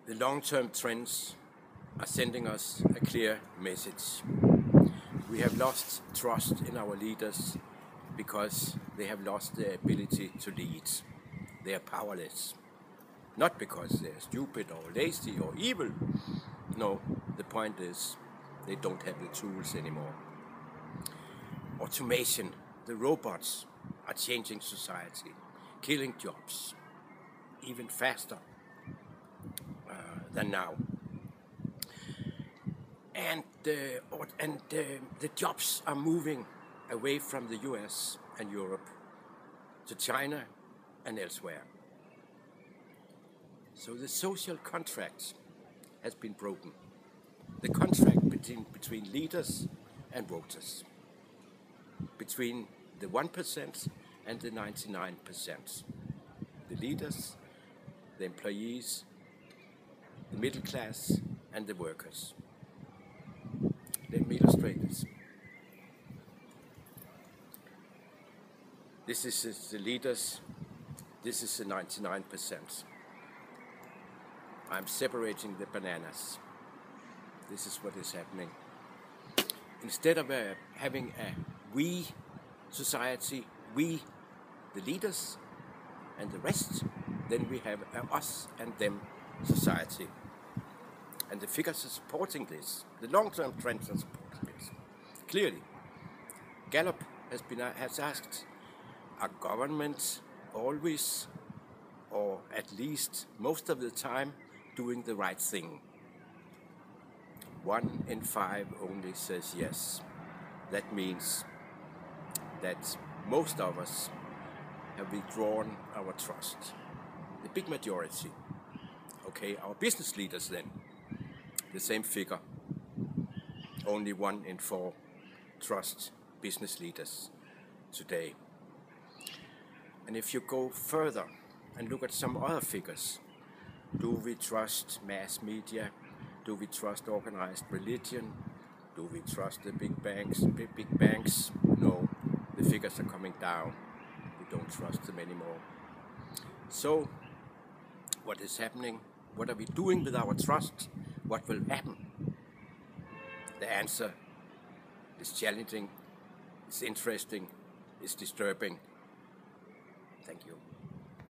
The long-term trends are sending us a clear message. We have lost trust in our leaders because they have lost their ability to lead. They are powerless. Not because they're stupid or lazy or evil. No, the point is they don't have the tools anymore. Automation, the robots are changing society, killing jobs, even faster than now. And the jobs are moving away from the US and Europe to China and elsewhere. So the social contract has been broken. The contract between leaders and voters, between the 1% and the 99%. The leaders, the employees, the middle class and the workers. Let me illustrate this. This is the leaders, this is the 99%. I'm separating the bananas. This is what is happening. Instead of having a we society, we the leaders and the rest, then we have a us and them society. And the figures are supporting this. The long-term trends are supporting this. Clearly, Gallup has asked, are governments always, or at least most of the time, doing the right thing? 1 in 5 only says yes. That means that most of us have withdrawn our trust. The big majority. Okay, our business leaders then, the same figure. Only 1 in 4 trust business leaders today. And if you go further and look at some other figures, do we trust mass media? Do we trust organized religion? Do we trust the big banks? No, the figures are coming down. We don't trust them anymore. So, what is happening? What are we doing with our trust? What will happen? The answer is challenging, it's interesting, it's disturbing. Thank you.